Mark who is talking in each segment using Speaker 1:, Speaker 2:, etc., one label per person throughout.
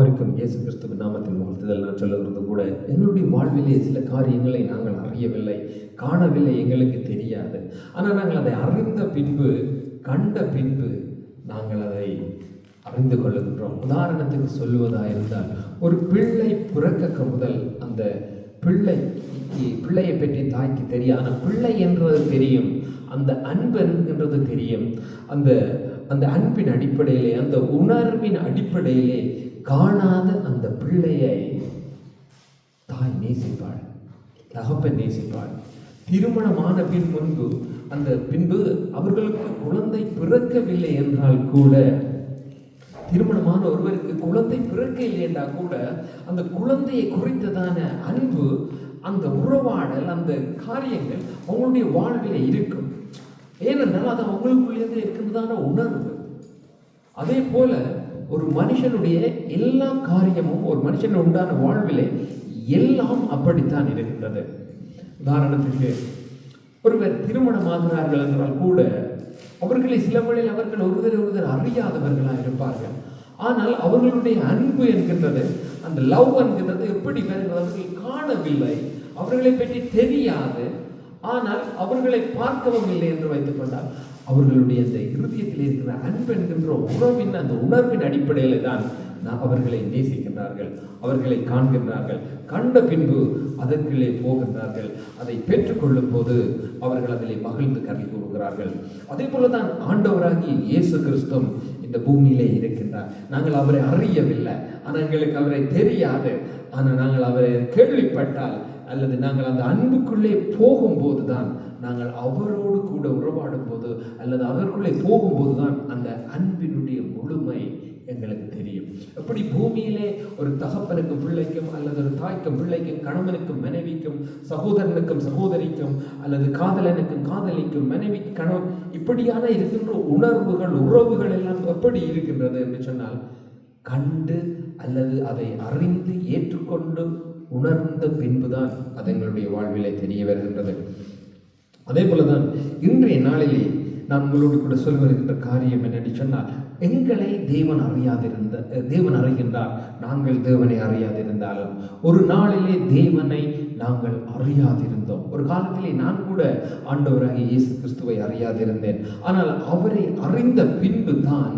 Speaker 1: யாவருக்கும் இயேசு கிறிஸ்துவின் நாமத்தில் வாழ்த்துதல். நான் சொல்லுகிறது கூட எங்களுடைய வாழ்விலே சில காரியங்களை நாங்கள் அறியவில்லை, காணவில்லை, எங்களுக்கு தெரியாது. ஆனால் நாங்கள் அதை அறிந்த பின்பு, கண்ட பின்பு நாங்கள் அதை அறிந்து கொள்ளுகின்றோம். உதாரணத்துக்கு சொல்லுவதாக இருந்தால், ஒரு பிள்ளை பிறக்க முதல் அந்த பிள்ளையை பற்றி தாய்க்கு தெரியும். ஆனால் பிள்ளை என்றது தெரியும், அந்த அன்பு என்கின்றது தெரியும். அந்த அன்பின் அடிப்படையிலே, அந்த உணர்வின் அடிப்படையிலே காணாத அந்த பிள்ளையை தாய் நேசிப்பாள், தகப்பன் நேசிப்பாள். திருமணமான பின்பு அவர்களுக்கு குழந்தை பிறக்கவில்லை என்றால் கூட, திருமணமான ஒருவருக்கு குழந்தை பிறக்கவில்லை என்றால் கூட, அந்த குழந்தையை குறித்ததான அன்பு, அந்த உறவாடல், அந்த காரியங்கள் அவங்களுடைய வாழ்விலே இருக்கும். ஏனென்றால் அது அவங்களுக்குள்ளேருந்து இருக்கின்றதான உணர்வு. அதே போல ஒரு மனுஷனுடைய எல்லா காரியமும், ஒரு மனுஷன் உண்டான வாழ்விலே எல்லாம் அப்படித்தான் இருக்கின்றது. உதாரணத்திற்கு ஒருவர் திருமணமாகிறார்கள் என்றால் கூட, அவர்களை சில வேளையில் அவர்கள் ஒருவர் அறியாதவர்களாக இருப்பார்கள். ஆனால் அவர்களுடைய அன்பு என்கின்றது, அந்த லவ் என்கின்றது எப்படி வருகிறது? அவர்கள் காணவில்லை, அவர்களை பற்றி தெரியாது, ஆனால் அவர்களை பார்க்கவும் இல்லை என்று வைத்துக் கொண்டால், அவர்களுடைய அந்த இருதயத்தில் இருக்கிற அன்பு என்கின்ற உறவின், அந்த உணர்வின் அடிப்படையில தான் அவர்களை நேசிக்கின்றார்கள், அவர்களை காண்கின்றார்கள். கண்ட பின்பு அதற்குள்ளே போகின்றார்கள். அதை பெற்றுக்கொள்ளும் போது அவர்கள் அதிலே மகிழ்ந்து கவி கூறுகிறார்கள். அதே போலதான் ஆண்டவராகிய இயேசு கிறிஸ்து இந்த பூமியிலே இருக்கின்றார். நாங்கள் அவரை அறியவில்லை, ஆனால் எங்களுக்கு அவரை தெரியாது. ஆனால் நாங்கள் அவரை கேள்விப்பட்டால், அல்லது நாங்கள் அந்த அன்புக்குள்ளே போகும்போது தான், நாங்கள் அவரோடு கூட உறவாடும் போது அல்லது அவருக்குள்ளே போகும்போது தான் அந்த அன்பினுடைய முழுமை எங்களுக்கு தெரியும். எப்படி பூமியிலே ஒரு தகப்பனுக்கும் பிள்ளைக்கும், அல்லது ஒரு தாய்க்கும் பிள்ளைக்கும், கணவனுக்கும் மனைவிக்கும், சகோதரனுக்கும் சகோதரிக்கும், அல்லது காதலனுக்கும் காதலிக்கும், மனைவிக்கு கணவன், இப்படியான இருக்கின்ற உணர்வுகள், உறவுகள் எல்லாம் எப்படி இருக்கின்றது என்று சொன்னால், கண்டு அல்லது அதை அறிந்து ஏற்றுக்கொண்டு உணர்ந்த பின்புதான் அது எங்களுடைய வாழ்விலே தெரிய வருகின்றது. அதே போலதான் இன்றைய நாளிலே நான் உங்களோடு கூட சொல்ல வருகின்ற காரியம் என்னென்னு சொன்னால், எங்களை தேவன் அறிகின்றார். நாங்கள் தேவனை அறியாதிருந்தாலும் ஒரு நாளிலே தேவனை நாங்கள் அறியாதிருந்தோம். ஒரு காலத்திலே நான் கூட ஆண்டவராகிய இயேசு கிறிஸ்துவை அறியாதிருந்தேன். ஆனால் அவரை அறிந்த பின்பு தான்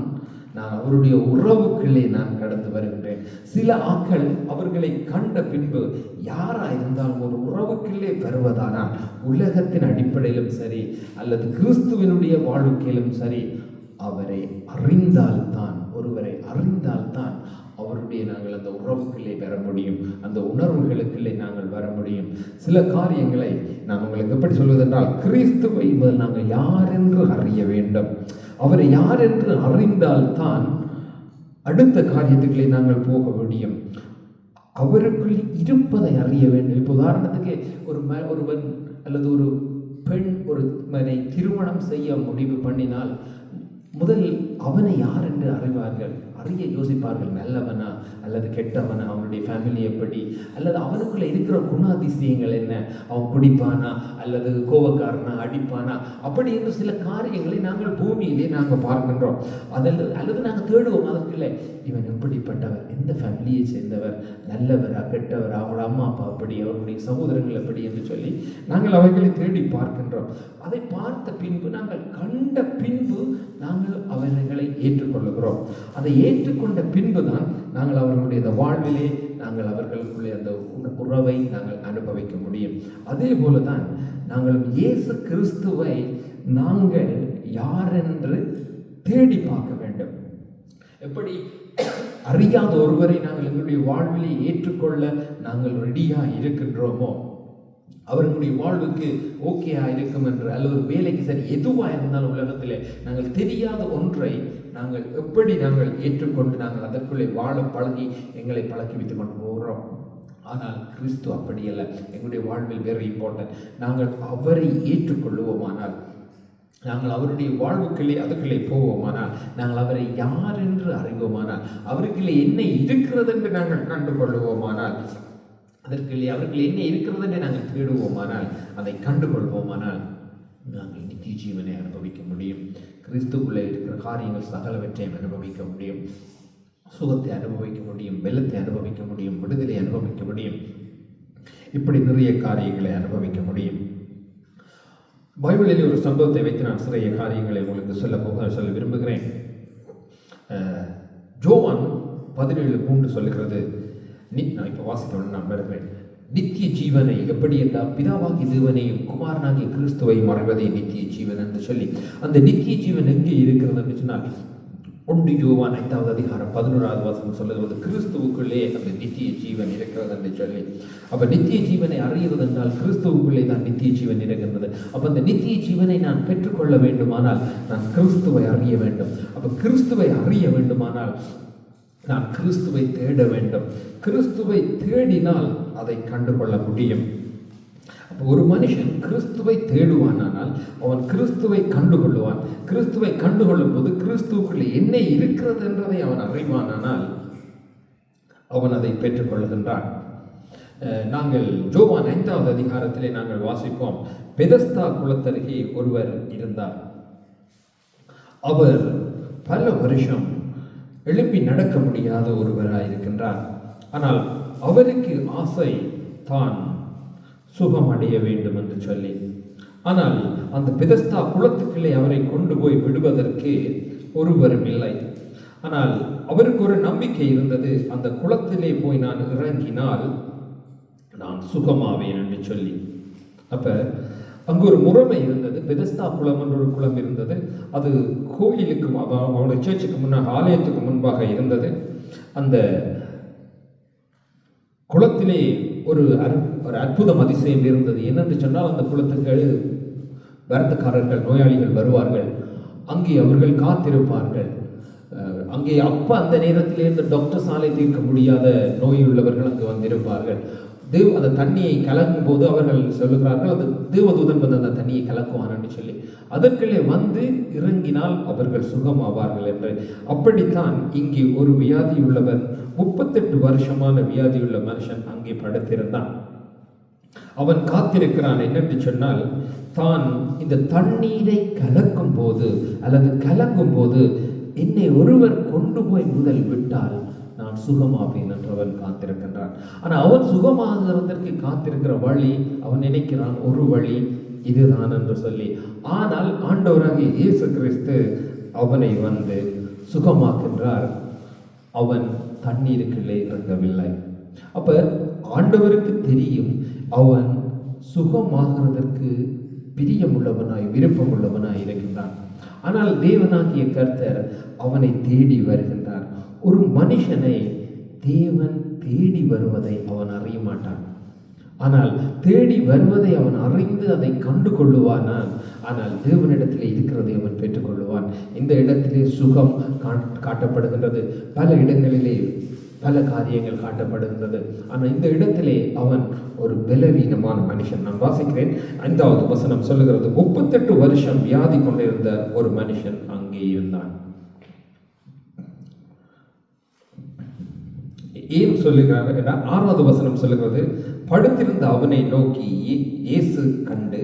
Speaker 1: நான் அவருடைய உறவுக்குள்ளே நான் கடந்து வருகின்றேன். சில ஆட்கள் அவர்களை கண்ட பின்பு, யாரா இருந்தாலும் ஒரு உறவுக்குள்ளே வருவதானால், உலகத்தின் அடிப்படையிலும் சரி அல்லது கிறிஸ்துவனுடைய வாழ்க்கையிலும் சரி, அவரை அறிந்தால்தான், ஒருவரை அறிந்தால்தான் அவருடைய நாங்கள் அந்த உறவுக்குள்ளே பெற முடியும், அந்த உணர்வுகளுக்குள்ளே நாங்கள் வர முடியும். சில காரியங்களை நான் உங்களுக்கு எப்படி சொல்வதென்றால், கிறிஸ்துவை முதல் நாங்கள் யார் என்று அறிய வேண்டும். அவரை யார் என்று அறிந்தால்தான் அடுத்த காரியத்துக்களை நாங்கள் போக முடியும். அவருக்குள் இருப்பதை அறிய வேண்டும். இப்போ உதாரணத்துக்கு ஒருவன் அல்லது ஒரு பெண் ஒரு திருமணம் செய்ய முடிவு பண்ணினால், முதல் அவனை யார் என்று அறிவார்கள், அறிய யோசிப்பார்கள். நல்லவனா அல்லது கெட்டவனா, அவனுடைய ஃபேமிலி எப்படி, அல்லது அவனுக்குள்ள இருக்கிற குணாதிசயங்கள் என்ன, அவன் குடிப்பானா அல்லது கோபக்காரனா, அடிப்பானா, அப்படி என்று சில காரியங்களை நாங்கள் பூமியிலே நாங்கள் பார்க்கின்றோம். அல்லது நாங்கள் தேடுவோம் அதற்குள்ளே, இவன் எப்படிப்பட்டவர், எந்த ஃபேமிலியை சேர்ந்தவர், நல்லவரா கெட்டவரா, அவங்களோட அம்மா அப்பா எப்படி, அவருடைய சகோதரங்கள் எப்படி என்று சொல்லி நாங்கள் அவைகளை தேடி பார்க்கின்றோம். அதை பார்த்த பின்பு, நாங்கள் கண்ட பின்பு நாங்கள் அவர்களை ஏற்றுக்கொள்ளுகிறோம். அதை ஏற்றுக்கொண்ட பின்புதான் நாங்கள் அவர்களுடைய வாழ்விலே நாங்கள் அவர்களுக்குள்ளே அந்த உறவை நாங்கள் அனுபவிக்க முடியும். அதே போலதான் நாங்கள் இயேசு கிறிஸ்துவை நாங்கள் யாரென்று தேடி பார்க்க வேண்டும். எப்படி அறியாத ஒருவரை நாங்கள் எங்களுடைய வாழ்விலே ஏற்றுக்கொள்ள நாங்கள் ரெடியா இருக்கின்றோமோ, அவர்களுடைய வாழ்வுக்கு ஓகேயா இருக்கும் என்று, அல்லது ஒரு வேலைக்கு சரி எதுவாக இருந்தாலும் உலகத்திலே நாங்கள் தெரியாத ஒன்றை நாங்கள் எப்படி நாங்கள் ஏற்றுக்கொண்டு நாங்கள் அதற்குள்ளே வாழ பழகி எங்களை பழக்கி வைத்துக் கொண்டு போகிறோம். ஆனால் கிறிஸ்து அப்படி அல்ல. எங்களுடைய வாழ்வில் வெரி இம்பார்ட்டன்ட். நாங்கள் அவரை ஏற்றுக்கொள்ளுவோமானால், நாங்கள் அவருடைய வாழ்வுக்குள்ளே அதுக்குள்ளே போவோமானால், நாங்கள் அவரை யார் என்று அறிவோமானால், அவருக்குள்ளே என்ன இருக்கிறது என்று நாங்கள் கண்டுகொள்ளுவோமானால், அதற்குள்ளே அவர்கள் என்ன இருக்கிறது என்று நாங்கள் தேடுவோமானால், அதை கண்டுகொள்வோமானால், நாங்கள் நித்திய ஜீவனை அனுபவிக்க முடியும். கிறிஸ்துக்குள்ளே இருக்கிற காரியங்கள் சகலவற்றையும் அனுபவிக்க முடியும். சுகத்தை அனுபவிக்க முடியும், வெள்ளத்தை அனுபவிக்க முடியும், விடுதலை அனுபவிக்க முடியும், இப்படி நிறைய காரியங்களை அனுபவிக்க முடியும். பைபிளில் ஒரு சம்பவத்தை வைத்து நான் சிறிய காரியங்களை உங்களுக்கு சொல்ல விரும்புகிறேன். யோவான் 17:3 சொல்லுகிறது, நான் இப்போ வாசித்தவுடன் நான் வருகிறேன். நித்திய ஜீவனை எப்படி என்றால் பிதாவாகிய தேவனையும் குமாரனாகிய கிறிஸ்துவையும் அறிவதே நித்திய ஜீவன் என்று சொல்லி, அந்த நித்திய ஜீவன் எங்கே இருக்கிறது என்று சொன்னால் 1 யோவான் 5:11 சொல்லுகிறது, கிறிஸ்துவுக்குள்ளே அந்த நித்திய ஜீவன் இருக்கிறது என்று சொல்லி. அப்ப நித்திய ஜீவனை அறிகிறது என்றால் கிறிஸ்துவுக்குள்ளே தான் நித்திய ஜீவன் இருக்கின்றது. அப்ப அந்த நித்திய ஜீவனை நான் பெற்றுக்கொள்ள வேண்டுமானால் நான் கிறிஸ்துவை அறிய வேண்டும். அப்ப கிறிஸ்துவை அறிய வேண்டுமானால் நான் கிறிஸ்துவை தேட வேண்டும். கிறிஸ்துவை தேடினால் அதை கண்டுகொள்ள முடியும். அப்போ ஒரு மனுஷன் கிறிஸ்துவை தேடுவானால் அவன் கிறிஸ்துவை கண்டுகொள்ளுவான். கிறிஸ்துவை கண்டுகொள்ளும் போது கிறிஸ்துவுக்குள்ளே என்ன இருக்கிறது என்றதை அவன் அறிவானால் அவன் அதை பெற்றுக்கொள்கின்றான். நாங்கள் யோவான் 5 நாங்கள் வாசிப்போம். பெதஸ்தா குளத்தருகே ஒருவர் இருந்தார். அவர் பல வருஷம் எழுப்பி நடக்க முடியாத ஒருவராயிருக்கின்றார். ஆனால் அவருக்கு ஆசை தான் சுகம் அடைய வேண்டும் என்று சொல்லி. ஆனால் அந்த பெதஸ்தா குளத்துக்குள்ளே அவரை கொண்டு போய் விடுவதற்கு ஒருவரும் இல்லை. ஆனால் அவருக்கு ஒரு நம்பிக்கை இருந்தது, அந்த குளத்திலே போய் நான் இறங்கினால் நான் சுகமாவேன் என்று சொல்லி. அப்ப அங்கு ஒரு முறைமை இருந்தது. பெதஸ்தா குளம் என்ற ஒரு குளம் இருந்தது. அது கோயிலுக்கு, அவருடைய சர்ச்சுக்கு முன்னாக, ஆலயத்துக்கு முன்பாக இருந்தது. அந்த குளத்திலே ஒரு அற்புதம், அதிசயம் இருந்தது. என்னென்று சொன்னால், அந்த குளத்துக்கு வருத்தக்காரர்கள், நோயாளிகள் வருவார்கள். அங்கே அவர்கள் காத்திருப்பார்கள். அங்கே அந்த நேரத்திலே இந்த டாக்டர் சாலை தீர்க்க முடியாத நோயுள்ளவர்கள் அங்கு வந்திருப்பார்கள். அந்த தண்ணியை கலக்கும் போது அவர்கள் சொல்லுகிறார்கள், அது தேவதூதன் வந்து அந்த தண்ணியை கலக்குவான்னு சொல்லி அதற்குள்ளே வந்து இறங்கினால் அவர்கள் சுகமாவார்கள் என்று. அப்படித்தான் இங்கே ஒரு வியாதியுள்ளவர், 38 வருஷமான வியாதியுள்ள மனுஷன் அங்கே படுத்திருந்தான். அவன் காத்திருக்கிறான். என்னென்று சொன்னால், தான் இந்த தண்ணீரை கலக்கும் போது அல்லது கலங்கும் போது என்னை ஒருவர் கொண்டு போய் முதல் விட்டால் நான் சுகமாவேன் என்று அவன் காத்திருக்கின்றான். ஆனால் அவன் சுகமாகிறதற்கு காத்திருக்கிற வழி, அவன் நினைக்கிறான் ஒரு வழி இதுதான் என்று சொல்லி. ஆனால் ஆண்டவராகிய இயேசு கிறிஸ்து அவனை வந்து சுகமாக்கின்றார். அவன் தண்ணீருக்குள்ளே இறங்கவில்லை. அப்ப ஆண்டவருக்கு தெரியும் அவன் சுகமாகிறதற்கு பிரியமுள்ளவனாய், விருப்பமுள்ளவனாய் இருக்கின்றான். ஆனால் தேவனாகிய கர்த்தர் அவனை தேடி வருகின்றார். ஒரு மனுஷனை தேவன் தேடி வருவதை அவன் அறிய மாட்டான். ஆனால் தேடி வருவதை அவன் அறிந்து அதை கண்டு கொள்ளுவானான். ஆனால் தேவனிடத்திலே இருக்கிறதை அவன் பெற்றுக்கொள்ளுவான். இந்த இடத்திலே சுகம் காட்டப்படுகின்றது. பல இடங்களிலே பல காரியங்கள் காட்டப்படுகின்றது. ஆனால் இந்த இடத்திலே அவன் ஒரு பலவீனமான மனுஷன். நான் வாசிக்கிறேன். 5வது வசனம் சொல்லுகிறது, 38 வருஷம் வியாதி கொண்டிருந்த ஒரு மனுஷன் அங்கே இருந்தான். ஏன் சொல்லுகிறார்? 6வது வசனம் சொல்லுகிறது, படுத்திருந்த அவனை நோக்கி இயேசு கண்டு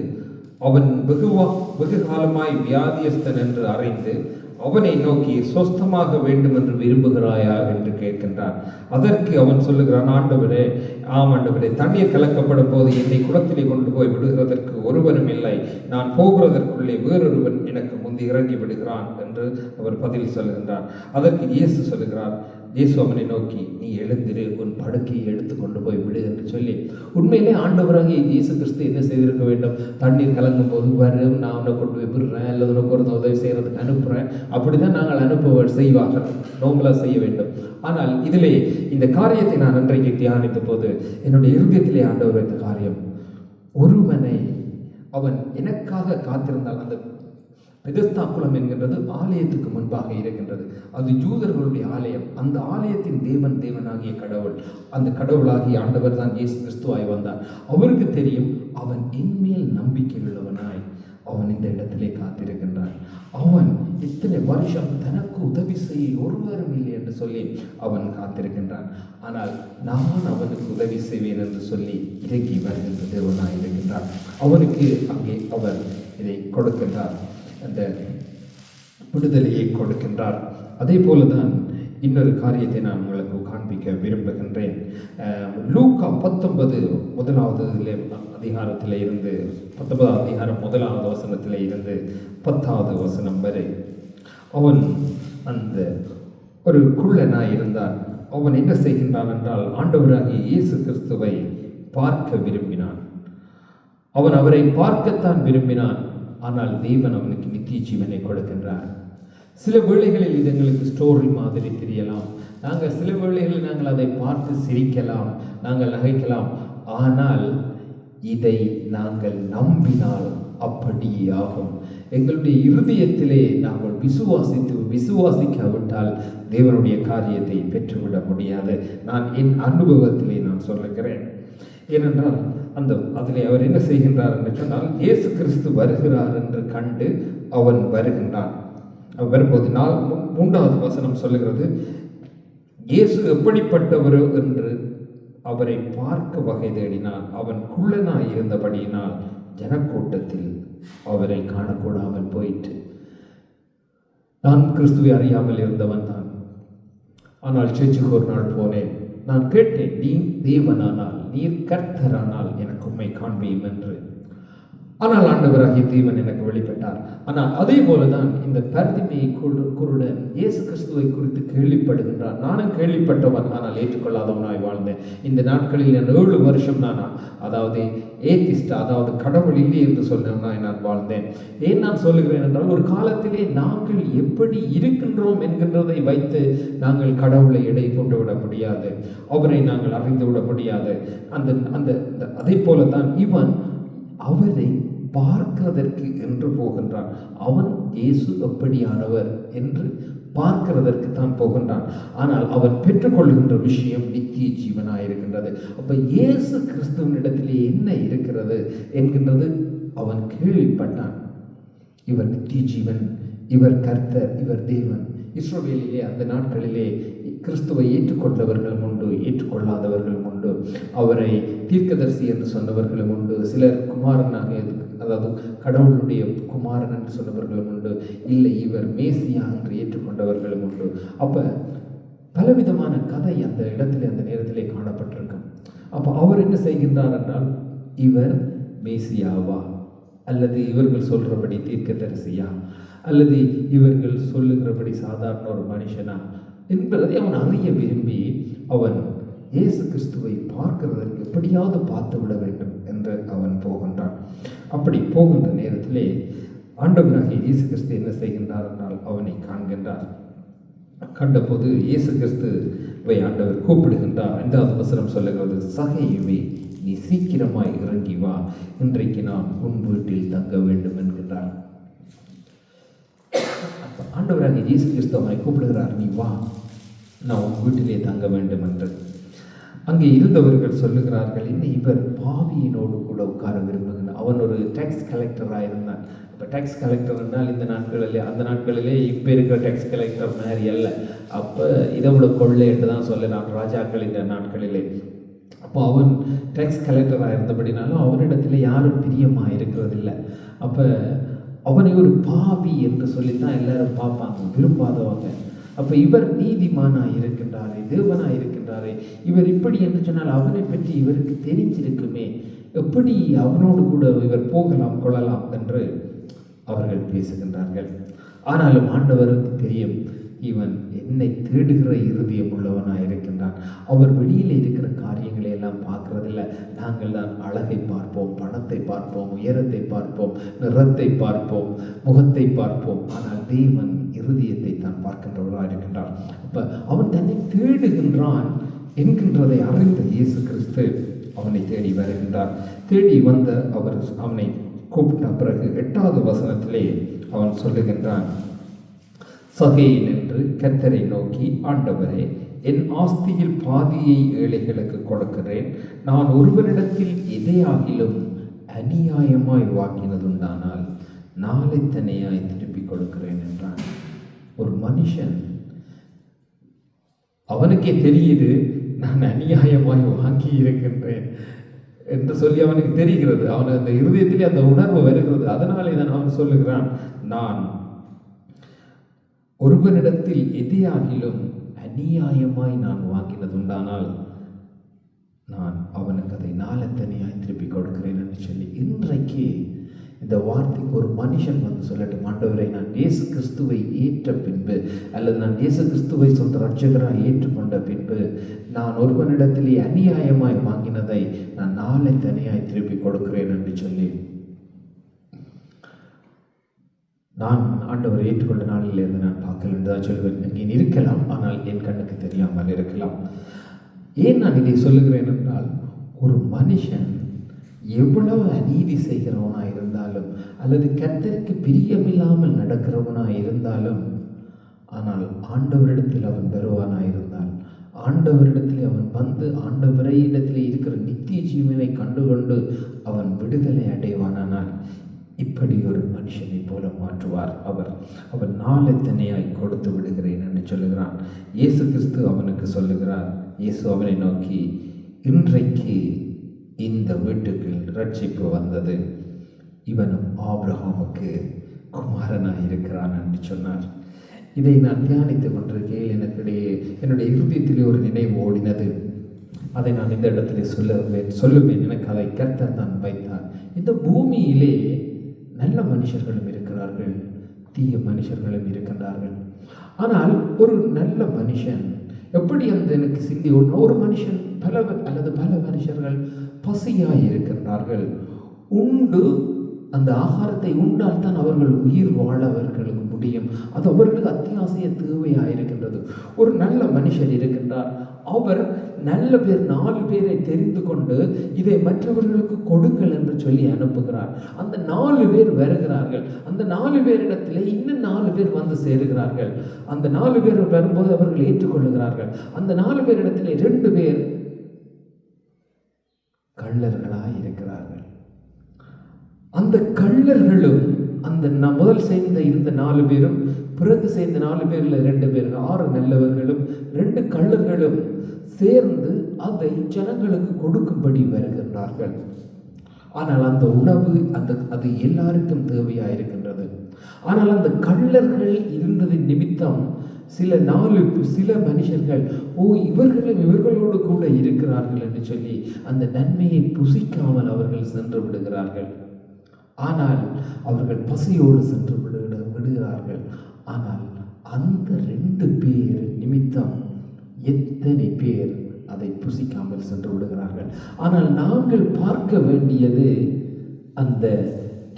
Speaker 1: அவன் வெகு காலமாய் வியாதியஸ்தன் என்று அறிந்து அவனை நோக்கி சொஸ்தமாக வேண்டும் என்று விரும்புகிறாயா என்று கேட்கின்றான். அதற்கு அவன் சொல்லுகிறான், ஆண்டவரே, ஆம் ஆண்டவரே, தண்ணீர் கலக்கப்படும் போது என்னை குளத்திலே கொண்டு போய் விடுகிறதற்கு ஒருவரும் இல்லை. நான் போகிறதற்குள்ளே வேறொருவன் எனக்கு முந்தி இறங்கி விடுகிறான் என்று அவர் பதில் சொல்லுகின்றார். அதற்கு இயேசு சொல்லுகிறார், இயேசு அவனை நோக்கி, நீ எழுந்திரு, உன் படுக்கையை எடுத்து கொண்டு போய் விடு என்று சொல்லி. உண்மையிலே ஆண்டவராகிய இயேசு கிறிஸ்து என்ன செய்திருக்க வேண்டும்? தண்ணீர் கலங்கும் போது வரும், நான் உன்னை கொண்டு போய் விடுறேன், அல்லது உனக்கு ஒரு உதவி செய்யறதுக்கு அனுப்புறேன், அப்படிதான் நாங்கள் செய்வார்கள், நோம்பலா செய்ய வேண்டும். ஆனால் இதிலே இந்த காரியத்தை நான் அன்றைக்கு தியானித்த போது என்னுடைய இருதயத்திலே ஆண்டவர் வைத்த காரியம், ஒருவனை அவன் எனக்காக காத்திருந்தால், அந்த பெதஸ்தா குளம் என்கின்றது ஆலயத்துக்கு முன்பாக இருக்கின்றது. அது யூதர்களுடைய ஆலயம். அந்த ஆலயத்தின் தேவனாகிய கடவுள், அந்த கடவுளாகிய ஆண்டவர் தான் இயேசு கிறிஸ்துவாய் வந்தார். அவருக்கு தெரியும் அவன் என்மேல் நம்பிக்கை உள்ளவனாய் அவன் இந்த இடத்திலே காத்திருக்கின்றான். அவன் இத்தனை வருஷம் தனக்கு உதவி செய்ய ஒருவரும் இல்லை என்று சொல்லி அவன் காத்திருக்கின்றான். ஆனால் நான் அவனுக்கு உதவி செய்வேன் என்று சொல்லி இறங்கி வருகின்ற தேவனாய் இருக்கின்றார். அவனுக்கு அங்கே அவர் இதை கொடுக்கின்றார், அந்த விடுதலையை கொடுக்கின்றார். அதே போலதான் இன்னொரு காரியத்தை நான் உங்களுக்கு காண்பிக்க விரும்புகின்றேன். லூக்கா 19 முதலாவது அதிகாரத்தில் இருந்து 19ஆம் அதிகாரம் 1வது வசனத்தில் இருந்து 10வது வசனம் வரை. அவன் அந்த ஒரு குள்ளனாய் இருந்தான். அவன் என்ன செய்கின்றான் என்றால், ஆண்டவராகிய இயேசு கிறிஸ்துவை பார்க்க விரும்பினான். அவன் அவரை பார்க்கத்தான் விரும்பினான். ஆனால் தேவன் அவனுக்கு நித்திய ஜீவனை கொடுக்கின்றார். சில வேளைகளில் இது எங்களுக்கு ஸ்டோரி மாதிரி தெரியலாம். நாங்கள் சில வேளைகளில் நாங்கள் அதை பார்த்து சிரிக்கலாம், நாங்கள் நகைக்கலாம். ஆனால் இதை நாங்கள் நம்பினால் அப்படியே ஆகும். எங்களுடைய இருதயத்திலே நாங்கள் விசுவாசிக்காவிட்டால் தேவனுடைய காரியத்தை பெற்றுவிட முடியாது. நான் என் அனுபவத்திலே நான் சொல்லுகிறேன். ஏனென்றால் அதிலே அவர் என்ன செய்கின்றார் என்று சொன்னால், இயேசு கிறிஸ்து வருகிறார் என்று கண்டு அவன் வருகின்றான். வரும்போது 3வது வசனம் சொல்லுகிறது, இயேசு எப்படிப்பட்டவரோ என்று அவரை பார்க்க வகை தேடினான். அவன் குள்ளனாய் இருந்தபடியினால் ஜனக்கூட்டத்தில் அவரை காணக்கூடாமல் போயிற்று. நான் கிறிஸ்துவை அறியாமல் இருந்தவன் தான். ஆனால் சர்ச்சுக்கு ஒரு நாள் போனேன். நான் கேட்டேன், நீ தேவனானால், நீர் கர்த்தரானால் எனக்கு உம்மை காண்பியும் என்று. ஆனால் ஆண்டவராகிய தேவன் எனக்கு வெளிப்பட்டார். ஆனால் அதே போலதான் இந்த பர்திமேயை குருடன் இயேசு கிறிஸ்துவை குறித்து கேள்விப்படுகின்றான். நானும் கேள்விப்பட்டவன், ஆனால் ஏற்றுக்கொள்ளாதவனாய் வாழ்ந்தேன். இந்த நாட்களில் 7 வருஷம் அதாவது ஏத்திஸ்ட், அதாவது கடவுள் இல்லை என்று சொன்னவனாய் நான் வாழ்ந்தேன். ஏன் நான் சொல்லுகிறேன் என்றால், ஒரு காலத்திலே நாங்கள் எப்படி இருக்கின்றோம் என்கின்றதை வைத்து நாங்கள் கடவுளை எடை போட்டு விட முடியாது, அவரை நாங்கள் அறிந்து விட முடியாது. அதே போலதான் இவன் அவரை பார்க்கிறதற்கு என்று போகின்றான். அவன் இயேசு எப்படியானவர் என்று பார்க்கிறதற்கு தான் போகின்றான். ஆனால் அவன் பெற்றுக்கொள்கின்ற விஷயம் நித்திய ஜீவனாயிருக்கின்றது. அப்ப இயேசு கிறிஸ்துவனிடத்திலே என்ன இருக்கிறது என்கின்றது அவன் கேள்விப்பட்டான். இவர் நித்திய ஜீவன், இவர் கர்த்தர், இவர் தேவன். இஸ்ரவேலிலே அந்த நாட்களிலே கிறிஸ்துவை ஏற்றுக்கொண்டவர்களும் உண்டு, ஏற்றுக்கொள்ளாதவர்களும் உண்டு. அவரை தீர்க்கதரிசி என்று சொன்னவர்களும் உண்டு. சிலர் குமாரனாக, அதாவது கடவுளுடைய குமாரன் என்று சொன்னவர்களும் உண்டு. இல்லை, இவர் மேசியா என்று ஏற்றுக்கொண்டவர்களும் உண்டு. அப்ப பலவிதமான கதை அந்த இடத்திலே அந்த நேரத்திலே காணப்பட்டிருக்கும். அப்ப அவர் என்ன செய்கின்றார் என்றால், இவர் மேசியாவா, அல்லது இவர்கள் சொல்றபடி தீர்க்கதரிசியா, அல்லது இவர்கள் சொல்லுகிறபடி சாதாரண ஒரு மனுஷனா என்பதை அவன் அறிய விரும்பி அவன் இயேசு கிறிஸ்துவை பார்க்கிறதற்கு எப்படியாவது பார்த்து விட வேண்டும் என்று அவன் போகின்றான். அப்படி போகின்ற நேரத்திலே ஆண்டவராகிய இயேசு கிறிஸ்து என்ன செய்கின்றார் என்றால், அவனை காண்கின்றார். கண்டபோது இயேசு கிறிஸ்துவை ஆண்டவர் கூப்பிடுகின்றார். 5வது வசனம் சொல்லுகிறது, சகையுமே, நீ சீக்கிரமாய் இறங்கி வா, இன்றைக்கு நான் உன் வீட்டில் தங்க வேண்டும் என்கின்றார். ஆண்டவராகிய இயேசு கிறிஸ்து அவனை கூப்பிடுகிறார், நீ வா, நான் உன் வீட்டிலே தங்க வேண்டும் என்று. அங்கே இருந்தவர்கள் சொல்லுகிறார்கள், இன்னும் இவர் பாவியினோடு கூட உட்கார விரும்புகிறார். அவன் ஒரு டேக்ஸ் கலெக்டராக இருந்தான். இப்போ டேக்ஸ் கலெக்டர் என்றால் இந்த நாட்களிலே, அந்த நாட்களிலே இப்போ இருக்கிற டேக்ஸ் கலெக்டர் மாதிரி அல்ல. அப்போ இதை விட கொள்ளை என்று தான் சொல்லலாம் ராஜாக்கள் இந்த நாட்களிலே. அப்போ அவன் டேக்ஸ் கலெக்டராக இருந்தபடினாலும் அவனிடத்துல யாரும் பிரியமாக இருக்கிறதில்லை. அப்போ அவனை ஒரு பாவி என்று சொல்லித்தான் எல்லாரும் பார்ப்பாங்க, விரும்பாதவங்க. அப்போ இவர் நீதிமானாக இருக்கின்றாரே, தேவனாக இருக்கின்றாரே, இவர் இப்படி என்று சொன்னால் அவனை பற்றி இவருக்கு தெரிஞ்சிருக்குமே, எப்படி அவனோடு கூட இவர் போகலாம் கொள்ளலாம் என்று அவர்கள் பேசுகின்றார்கள். ஆனாலும் ஆண்டவருக்கு தெரியும், இவன் என்னை தேடுகிற இருதயம் உள்ளவனாக இருக்கின்றான். அவர் வெளியில் இருக்கிற காரியங்களை எல்லாம் பார்க்கறதில்லை. நாங்கள் தான் அழகை பார்ப்போம், பணத்தை பார்ப்போம், உயரத்தை பார்ப்போம், நிறத்தை பார்ப்போம், முகத்தை பார்ப்போம். ஆனால் தேவன் இருதயத்தை தான் பார்க்கின்றவராக இருக்கின்றான். அப்ப அவன் தன்னை தேடுகின்றான் என்கின்றதை அறிந்த இயேசு கிறிஸ்து அவனை தேடி வருகின்றார். தேடி வந்த அவர் அவனை கூப்பிட்ட பிறகு 8வது வசனத்திலே அவன் சொல்லுகின்றான், சகேயன் என்று கர்த்தரை நோக்கி, ஆண்டவரே, என் ஆஸ்தியில் பாதியை ஏழைகளுக்கு கொடுக்கிறேன். நான் ஒருவரிடத்தில் எதையாகிலும் அநியாயமாய் வாங்கினதுண்டானால் நாளை தனியாய் திருப்பி கொடுக்கிறேன் என்றான். ஒரு மனுஷன், அவனுக்கே தெரியுது நான் அநியாயமாய் வாங்கி இருக்கின்றேன் என்று சொல்லி அவனுக்கு தெரிகிறது. அவனுக்கு அந்த இருதயத்திலே அந்த உணர்வு வருகிறது. அதனாலே தான் அவன் சொல்லுகிறான், நான் ஒருவனிடத்தில் எதையாகிலும் அநியாயமாய் நான் வாங்கினது உண்டானால் நான் அவனுக்கு அதை நாளத்தனியாய் திருப்பி கொடுக்கிறேன் என்று சொல்லி, இன்றைக்கு இந்த வார்த்தைக்கு ஒரு மனுஷன் வந்து சொல்லட்டும், ஆண்டவரை, நான் இயேசு கிறிஸ்துவை ஏற்ற பின்பு, அல்லது நான் இயேசு கிறிஸ்துவை சொந்த ரட்சகராக ஏற்றுக்கொண்ட பின்பு, நான் ஒருவனிடத்திலே அநியாயமாய் வாங்கினதை நான் நாளை தனியாய் திருப்பி கொடுக்கிறேன் என்று சொல்லி, நான் ஆண்டவரை ஏற்றுக்கொண்ட நாளிலிருந்து நான் பார்க்கல என்று தான் சொல்வேன். இங்கே இருக்கலாம், ஆனால் என் கண்ணுக்கு தெரியாமல் இருக்கலாம். ஏன் நான் இதை சொல்லுகிறேன் என்றால், ஒரு மனுஷன் எவ்வளவு அநீதி செய்கிறவனாக இருந்தாலும், அல்லது கர்த்தருக்கு பிரியமில்லாமல் நடக்கிறவனாக இருந்தாலும், ஆனால் ஆண்டவரிடத்தில் அவன் வருவானாக இருந்தால், ஆண்டவரிடத்தில் அவன் வந்து ஆண்டவரை இடத்தில் இருக்கிற நித்திய ஜீவனை கண்டுகொண்டு அவன் விடுதலை அடைவானால், இப்படி ஒரு மனுஷனை போல மாற்றுவார் அவர். அவன் நாளெத்தனையாய் கொடுத்து விடுகிறேன் என்று சொல்லுகிறான். இயேசு கிறிஸ்து அவனுக்கு சொல்லுகிறார். இயேசு அவனை நோக்கி, இன்றைக்கு இந்த வீட்டுக்கு ரட்சிப்பு வந்தது, இவனும் ஆபிரகாமுக்கு குமாரனாய் இருக்கிறான் என்று சொன்னார். இதை நான் தியானித்துக் கொண்டிருக்கையில் என்னுடைய இருதயத்திலே ஒரு நினைவு ஓடினது. அதை நான் இந்த இடத்திலே சொல்லுவேன். எனக்கு அதை கர்த்தர் தான் வைத்தார். இந்த பூமியிலே நல்ல மனுஷர்களும் இருக்கிறார்கள், தீய மனுஷர்களும் இருக்கின்றார்கள். ஆனால் ஒரு நல்ல மனுஷன் எப்படி அந்த எனக்கு சிந்தி ஓடுற ஒரு மனுஷன், பல மனுஷர்கள் பசியாய் இருக்கின்றார்கள். உண்டு அந்த ஆகாரத்தை உண்டால் தான் அவர்கள் உயிர் வாழ அவர்களுக்கு முடியும். அது அவர்களுக்கு அத்தியாவசிய தேவையாக இருக்கின்றது. ஒரு நல்ல மனுஷர் இருக்கின்றார். அவர் நல்ல பேர் 4 பேரை தெரிந்து கொண்டு இதை மற்றவர்களுக்கு கொடுங்கள் என்று சொல்லி அனுப்புகிறார். அந்த 4 பேர் வருகிறார்கள். அந்த 4 பேரிடத்திலே இன்னும் 4 பேர் வந்து சேருகிறார்கள். அந்த 4 பேர் வரும்போது அவர்கள் ஏற்றுக்கொள்ளுகிறார்கள். அந்த 4 பேரிடத்திலே 2 பேர் கள்ளர்களாக இருக்கிறார்கள். அந்த கள்ளர்களும் அந்த முதல் சேர்ந்த இருந்த 4 பேரும், பிறகு சேர்ந்த 4 பேர்ல 2 பேர், 6 நல்லவர்களும் 2 கள்ளர்களும் சேர்ந்து அதை ஜனங்களுக்கு கொடுக்கும்படி வருகின்றார்கள். ஆனால் அந்த உணவு அது எல்லாருக்கும் தேவையா இருக்கின்றது. ஆனால் அந்த கள்ளர்கள் இருந்ததின் நிமித்தம் சில மனுஷர்கள் இவர்களோடு கூட இருக்கிறார்கள் என்று சொல்லி அந்த நன்மையை புசிக்காமல் அவர்கள் சென்று விடுகிறார்கள். ஆனால் அவர்கள் பசியோடு சென்று விடுகிறார்கள். ஆனால் அந்த 2 பேர் நிமித்தம் எத்தனை பேர் அதை புசிக்காமல் சென்று விடுகிறார்கள். ஆனால் நாங்கள் பார்க்க வேண்டியது அந்த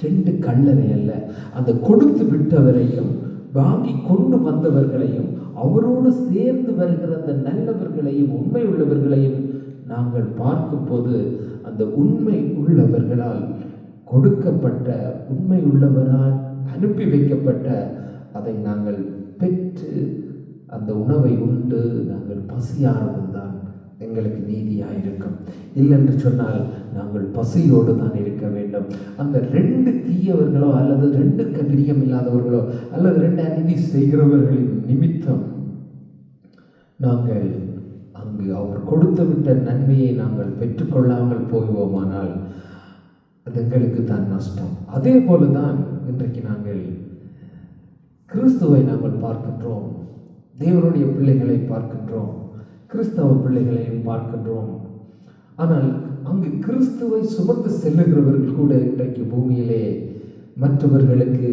Speaker 1: 2 கள்ளரை அல்ல, அந்த கொடுத்து விட்டவரையும் வாங்கி கொண்டு வந்தவர்களையும் அவரோடு சேர்ந்து வருகிற அந்த நல்லவர்களையும் உண்மை உள்ளவர்களையும் நாங்கள் பார்க்கும் போது, அந்த உண்மை உள்ளவர்களால் கொடுக்கப்பட்ட, உண்மை உள்ளவரால் அனுப்பி வைக்கப்பட்ட அதை நாங்கள் பெற்று அந்த உணவை உண்டு நாங்கள் பசியானதுதான் எங்களுக்கு நீதியாக இருக்கும். இல்லைன்று சொன்னால் நாங்கள் பசியோடு தான் இருக்க வேண்டும். அந்த 2 தீயவர்களோ அல்லது 2 பிரியம் இல்லாதவர்களோ அல்லது 2 அநீதி செய்கிறவர்களின் நிமித்தம் நாங்கள் அங்கு அவர் கொடுத்து விட்ட நன்மையை நாங்கள் பெற்றுக்கொள்ளாமல் போய்வோமானால் அது எங்களுக்கு தான் நஷ்டம். அதே போலதான் இன்றைக்கு நாங்கள் கிறிஸ்துவை நாங்கள் பார்க்கின்றோம், தேவனுடைய பிள்ளைகளை பார்க்கின்றோம், கிறிஸ்தவ பிள்ளைகளையும் பார்க்கின்றோம். ஆனால் அங்கு கிறிஸ்துவை சுமந்து செல்லுகிறவர்கள் கூட இன்றைக்கு பூமியிலே மற்றவர்களுக்கு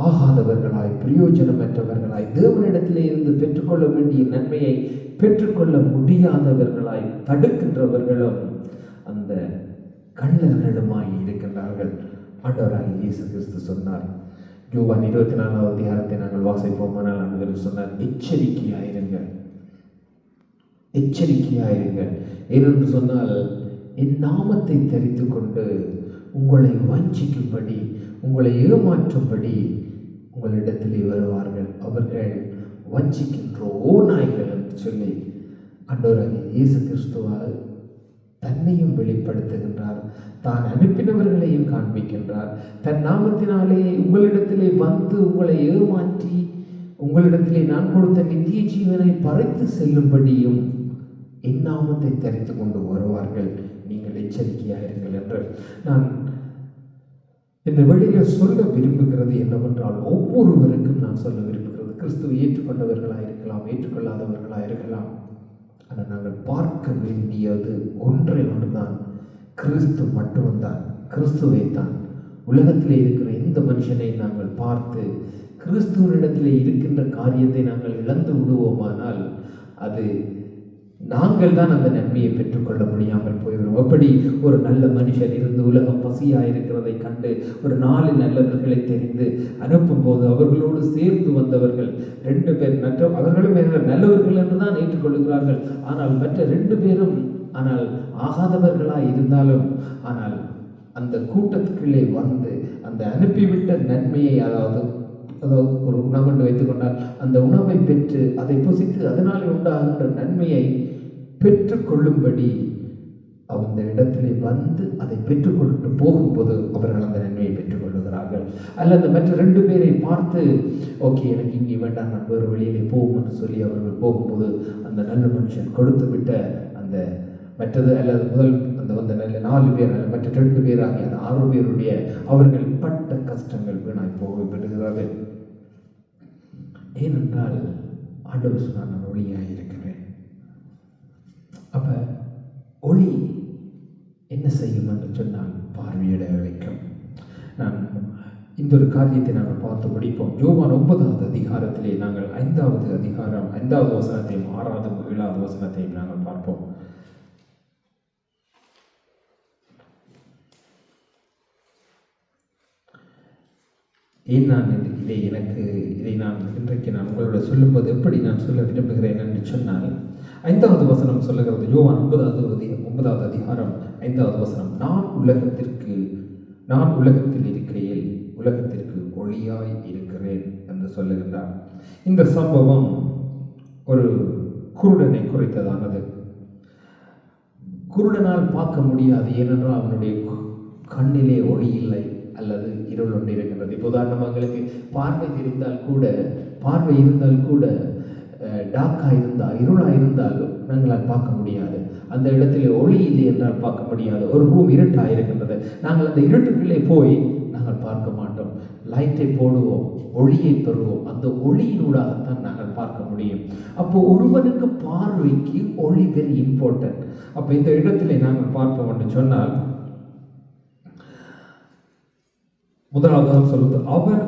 Speaker 1: ஆகாதவர்களாய், பிரயோஜனமற்றவர்களாய், தேவனிடத்திலே இருந்து பெற்றுக்கொள்ள வேண்டிய நன்மையை பெற்றுக்கொள்ள முடியாதவர்களாய் தடுக்கின்றவர்களும் அந்த கள்ளர்களுமாய் இருக்கின்றார்கள். ஆண்டவராகிய இயேசு கிறிஸ்து சொன்னார், யோவான் 24வது அதிகாரத்தை நாங்கள் வாசிப்போமானால் ஆண்டவர் சொன்னார், எச்சரிக்கையாயிருங்கள், எச்சரிக்கையாயிருங்கள். ஏனென்று சொன்னால், என் நாமத்தை தரித்து கொண்டு உங்களை வஞ்சிக்கும்படி, உங்களை ஏமாற்றும்படி உங்களிடத்திலே வருவார்கள். அவர்கள் வஞ்சிக்கின்ற ஓநாய்கள் என்று சொல்லி ஆண்டவராகிய இயேசு கிறிஸ்துவால் தன்னையும் வெளிப்படுத்துகின்றார், தான் அனுப்பினவர்களையும் காண்பிக்கின்றார். தன் நாமத்தினாலே உங்களிடத்திலே வந்து உங்களை ஏமாற்றி உங்களிடத்திலே நான் கொடுத்த நித்திய ஜீவனை பறித்து செல்லும்படியும் என் நாமத்தை தரித்து கொண்டு வருவார்கள். நீங்கள் எச்சரிக்கையாயிருங்கள் என்று நான் இந்த வழியில சொல்ல விரும்புகிறது என்னவென்றால், ஒவ்வொருவருக்கும் நான் சொல்ல விரும்புகிறது, கிறிஸ்துவை ஏற்றுக்கொண்டவர்களாக இருக்கலாம், ஏற்றுக்கொள்ளாதவர்களாக இருக்கலாம். ஆனால் நாங்கள் பார்க்க வேண்டியது ஒன்றுதான், கிறிஸ்து மட்டும்தான், கிறிஸ்துவை தான். உலகத்தில் இருக்கிற எந்த மனுஷனை நாங்கள் பார்த்து கிறிஸ்துவனிடத்தில் இருக்கின்ற காரியத்தை நாங்கள் இழந்து விடுவோமானால் அது நாங்கள் தான் அந்த நன்மையை பெற்றுக்கொள்ள முடியாமல் போய்விடும். எப்படி ஒரு நல்ல மனுஷன் இருந்து உலகம் பசியாக இருக்கிறதை கண்டு ஒரு 4 நல்லவர்களை தெரிந்து அனுப்பும் போது அவர்களோடு சேர்ந்து வந்தவர்கள் 2 பேர் அவர்களும் நல்லவர்கள் என்று தான் ஏற்றுக்கொள்கிறார்கள். ஆனால் மற்ற 2 பேரும் ஆனால் ஆகாதவர்களாக இருந்தாலும் ஆனால் அந்த கூட்டத்துக்குள்ளே வந்து அந்த அனுப்பிவிட்ட நன்மையை அதாவது ஒரு உணவு என்று வைத்துக்கொண்டால் அந்த உணவை பெற்று அதை புசித்து அதனால் உண்டாகின்ற நன்மையை பெற்றுக்கொள்ளும்படி அந்த இடத்திலே வந்து அதை பெற்றுக்கொண்டு போகும்போது அவர்கள் அந்த நன்மையை பெற்றுக்கொள்ளுகிறார்கள். அல்லது மற்ற 2 பேரை பார்த்து ஓகே எனக்கு இங்கே வேண்டாம், நான் வேறு வழியிலே போகும் என்று சொல்லி அவர்கள் போகும்போது அந்த நல்ல மனுஷன் கொடுத்து விட்ட அந்த மற்றது அல்லது முதல் அந்த நல்ல 4 பேர் அல்ல மற்ற 2 பேர் ஆகிய அந்த 6 பேருடைய அவர்கள் பட்ட கஷ்டங்கள் வீணாய் போகப்படுகிறது. ஏனென்றால் ஆண்டவர் சொன்னார், நான் ஒளியாக இருக்கிறேன். அப்ப ஒளி என்ன செய்யும் என்று சொன்னால் பார்வையிட வைக்கும். நான் இந்த ஒரு காரியத்தை நாங்கள் பார்த்து படிப்போம். யோவான் 9வது அதிகாரத்திலே நாங்கள் 5வது அதிகாரம் 5வது வசனத்தையும் 6வது 7வது வசனத்தையும் நாங்கள் பார்ப்போம். ஏன் நான் இதை நான் இன்றைக்கு நான் உங்களோட சொல்லும்போது எப்படி நான் சொல்ல விரும்புகிறேன் என்று சொன்னால் 5வது வசனம் சொல்லுகிறது. யோவான் 9வது அதிகாரம் 5வது வசனம், நான் உலகத்தில் இருக்கையில் உலகத்திற்கு ஒளியாய் இருக்கிறேன் என்று சொல்லுகின்றார். இந்த சம்பவம் ஒரு குருடனை குறித்ததானது. குருடனால் பார்க்க முடியாது, ஏனென்றால் அவனுடைய கண்ணிலே ஒளி இல்லை அல்லது இருள் ஒன்று இருக்கின்றது. இப்போ உதாரணமாக எங்களுக்கு பார்வை இருந்தால் கூட டாக்காக இருந்தால் இருளாக இருந்தாலும் நாங்களால் பார்க்க முடியாது. அந்த இடத்துல ஒளி இல்லை என்றால் பார்க்க முடியாது. ஒரு ரூம் இருட்டாக இருக்கின்றது, நாங்கள் அந்த இருட்டுக்குள்ளே போய் நாங்கள் பார்க்க மாட்டோம். லைட்டை போடுவோம், ஒளியை பெறுவோம், அந்த ஒளியினூடாகத்தான் நாங்கள் பார்க்க முடியும். அப்போ ஒருவனுக்கு பார்வைக்கு ஒளி வெரி இம்பார்ட்டன்ட். அப்போ இந்த இடத்துல நாங்கள் பார்ப்போம் என்று சொன்னால் முதலாவதாக சொல்வது, அவர்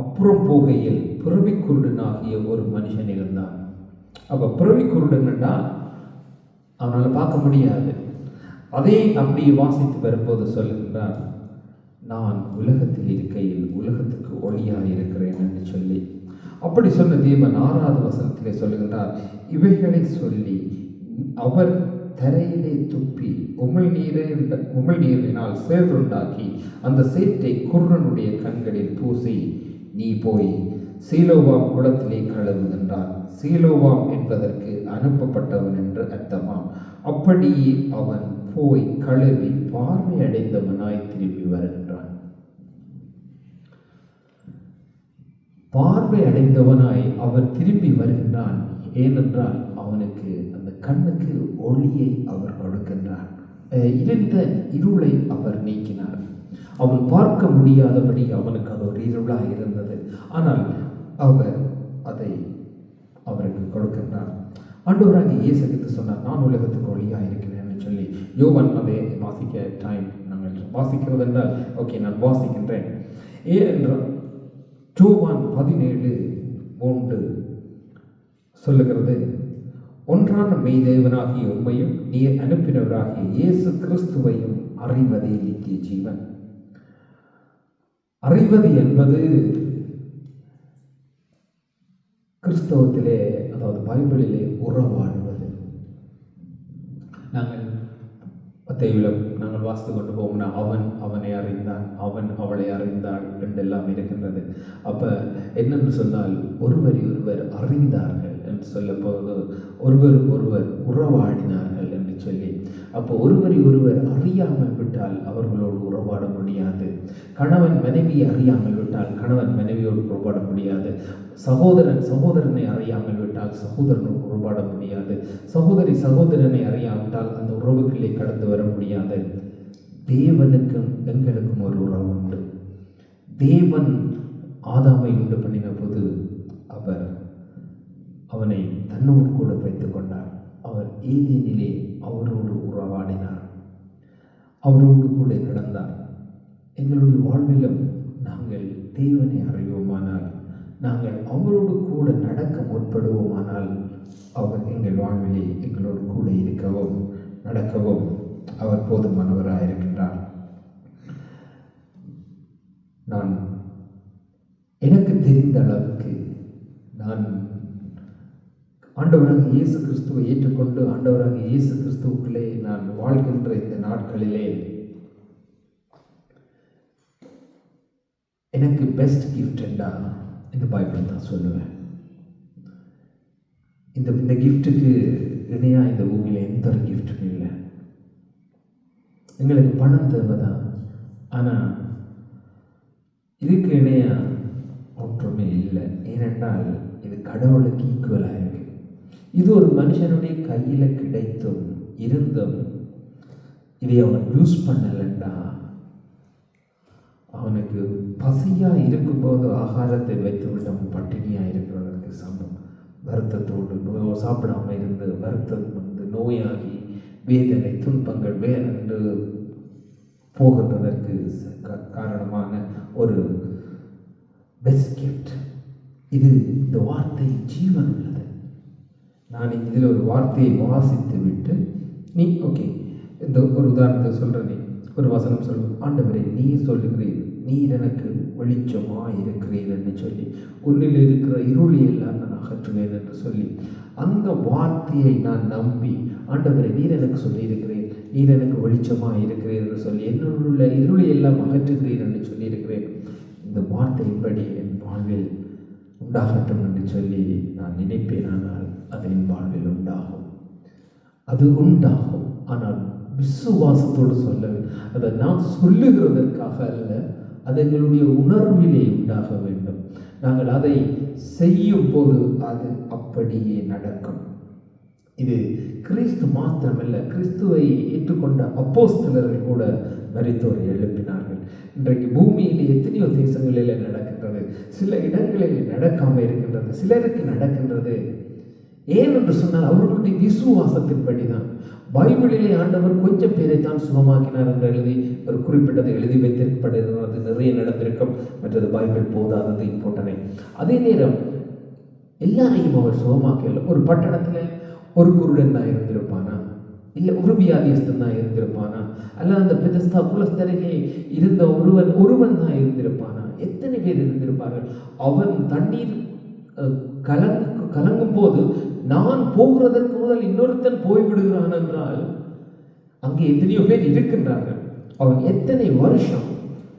Speaker 1: அப்புறம் போகையில் பிறவி குருடனாகிய ஒரு மனுஷன் இருந்தான். அப்ப பிறவி குருடன்டா அவனால் பார்க்க முடியாது. அதே அப்படியே வாசித்து வரும்போது சொல்லுகின்றார், நான் உலகத்தில் இருக்கையில் உலகத்துக்கு ஒளியாக இருக்கிறேன் என்று சொல்லி. அப்படி சொன்ன தேவன் 6வது வசனத்திலே சொல்லுகின்றார், இவைகளை சொல்லி அவர் தரையிலே துப்பி உமிழ்நீரினால் சேற்றுண்டாக்கி அந்த சேற்றை குருடனுடைய கண்களில் பூசி, நீ போய் சீலோவாம் குளத்திலே கழுவு என்றார். சீலோவாம் என்பதற்கு அனுப்பப்பட்டவன் என்று அர்த்தமாம். அப்படியே அவன் போய் கழுவி பார்வை அடைந்தவனாய் திரும்பி வருகின்றான். பார்வை அடைந்தவனாய் அவர் திரும்பி வருகின்றான். ஏனென்றால் அவனுக்கு அந்த கண்ணுக்கு ஒளியை அவர் கொடுக்கின்றார். இருந்த இருளை அவர் நீக்கினார். அவன் பார்க்க முடியாதபடி அவனுக்கு அது ஒரு இருளாக இருந்தது. ஆனால் அவர் அதை அவருக்கு கொடுக்கின்றார். ஆண்டவராகிய இயேசு கிறிஸ்து சொன்னார், நான் உலகத்துக்கு ஒளியாக இருக்கிறேன் சொல்லி. யோவான் அதை வாசிக்க டைம் நாங்கள் வாசிக்கிறது என்றால் ஓகே நான் வாசிக்கின்றேன். ஏனென்றால் யோவான் 17:3 சொல்லுகிறது, ஒன்றான மெய்தேவனாகிய உம்மையும் நீர் அனுப்பினவராகிய இயேசு கிறிஸ்துவையும் அறிவதே நித்திய ஜீவன். அறிவது என்பது கிறிஸ்தவத்திலே அதாவது பைபிளிலே உறவாடுவது. நாங்கள் மத்தேயுவில் நாங்கள் வாசித்து கொண்டு போவோம்னா அவனை அறிந்தான், அவன் அவளை அறிந்தாள் என்றெல்லாம் இருக்கின்றது. அப்போ என்னென்று சொன்னால் ஒருவர் அறிந்தார்கள் என்று சொல்ல போது ஒருவர் உறவாடினார்கள் என்று சொல்லி. அப்போ ஒருவர் அறியாமல் விட்டால் அவர்களோடு உறவாட முடியாது. கணவன் மனைவியை அறியாமல் விட்டால் கணவன் மனைவியோடு உறவாட முடியாது. சகோதரனை அறியாமல் விட்டால் சகோதரனோடு உறவாட முடியாது. சகோதரனை அறியாவிட்டால் அந்த உறவுகளே கடந்து வர முடியாது. தேவனுக்கும் எங்களுக்கும் ஒரு உறவு உண்டு. தேவன் ஆதாமை உண்டு பண்ணின போது தகப்பர் அவனை தன்னோடு கூட வைத்துக் கொண்டார். அவர் ஏதேனிலே அவரோடு உறவாடினார், அவரோடு கூட நடந்தார். எங்களுடைய வாழ்விலும் நாங்கள் தேவனை அறிவோமானால், நாங்கள் அவரோடு கூட நடக்க முற்படுவோமானால், அவர் எங்கள் வாழ்விலே எங்களோடு கூட இருக்கவும் நடக்கவும் அவர் போதுமானவராக இருக்கின்றார். நான் எனக்கு தெரிந்த அளவுக்கு நான் ஆண்டவராக இயேசு கிறிஸ்துவை ஏற்றுக்கொண்டு ஆண்டவராக இயேசு கிறிஸ்துவுக்குள்ளே நான் வாழ்கின்ற இந்த நாட்களிலே எனக்கு பெஸ்ட் கிஃப்ட் என்றா இந்த பைபிள் தான் சொல்லுவேன். இந்த கிஃப்ட்டுக்கு இணையாக இந்த பூமியில் எந்த ஒரு கிஃப்ட்டும் இல்லை. எங்களுக்கு பணம் தேவைதான், ஆனால் இதுக்கு இணையாக ஒன்றுமே இல்லை. ஏனென்றால் இது கடவுளுக்கு ஈக்குவலாக இருக்கு. இது ஒரு மனுஷனுடைய கையில் கிடைத்தும் இருந்தும் இதை அவன் யூஸ் பண்ணலண்டா அவனுக்கு பசியாக இருக்கும்போது ஆகாரத்தை வைத்துவிட்டு அவன் பட்டினியாக இருக்கிறதற்கு சமம். வருத்தத்தோடு சாப்பிடாம இருந்து வருத்தம் நோயாகி வேதனை துன்பங்கள் வேறென்று போகின்றதற்கு காரணமான ஒரு பெஸ்ட் கிஃப்ட். இது இந்த வார்த்தை ஜீவன் உள்ளது. நான் இதில் ஒரு வார்த்தையை வாசித்து விட்டு நீ ஓகே இந்த ஒரு உதாரணத்தை சொல்கிறேன். ஒரு வசனம் சொல்லுவோம், ஆண்டவரே நீர் சொல்லுகிறீர், நீர் எனக்கு வெளிச்சமாக இருக்கிறீர் என்று சொல்லி, உன்னில் இருக்கிற இருளியெல்லாம் நான் அகற்றுவேன் என்று சொல்லி, அந்த வார்த்தையை நான் நம்பி ஆண்டவரே நீர் எனக்கு சொல்லியிருக்கிறேன், நீர் எனக்கு வெளிச்சமாக இருக்கிறீர் என்று சொல்லி என்னுள்ள இருளியெல்லாம் அகற்றுகிறீர் என்று சொல்லியிருக்கிறேன். இந்த வார்த்தையின்படி என் வாழ்வில் உண்டாகட்டும் என்று சொல்லி நான் நினைப்பேனானால் அது என் வாழ்வில் உண்டாகும். அது உண்டாகும். ஆனால் விசுவாசத்தோடு சொல்ல, அதை நான் சொல்லுகிறதற்காக அல்ல, அது எங்களுடைய உணர்விலே உண்டாக வேண்டும். நாங்கள் அதை செய்யும் போது அது அப்படியே நடக்கும். இது கிறிஸ்து மாத்திரமல்ல, கிறிஸ்துவை ஏற்றுக்கொண்ட அப்போஸ்தலர்கள் கூட மரித்தோரை எழுப்பினார்கள். இன்றைக்கு பூமியில் எத்தனையோ தேசங்களில் நடக்கின்றது, சில இடங்களில் நடக்காமல் இருக்கின்றது, சிலருக்கு நடக்கின்றது. ஏன் என்று சொன்னால் அவர்களுடைய விசுவாசத்தின்படி தான். பைபிளிலே ஆண்டவர் கொஞ்சம் பேரை தான் சுகமாக்கினார் என்று எழுதி ஒரு குறிப்பிட்டதை எழுதி வைத்திருக்கப்படுகிறது. நிறைய நடந்திருக்கும், மற்றது பைபிள் போதாதது போட்டனை. அதே நேரம் எல்லாரையும் அவர் சுகமாக்கல. ஒரு பட்டணத்தில் ஒரு குருடன் தான் இருந்திருப்பானா, இல்லை ஒரு வியாதியஸ்தன் தான் இருந்திருப்பானா, அல்ல அந்த பெதஸ்தா குலஸ்தரையே இருந்த ஒருவன் தான் இருந்திருப்பானா? எத்தனை பேர் இருந்திருப்பார்கள்? அவன் தண்ணீர் கலங்கும் போது நான் போகிறதற்கு முதல் இன்னொருத்தன் போய்விடுகிறான் என்றால் அங்கே எத்தனையோ பேர் இருக்கின்றார்கள். அவன் எத்தனை வருஷம்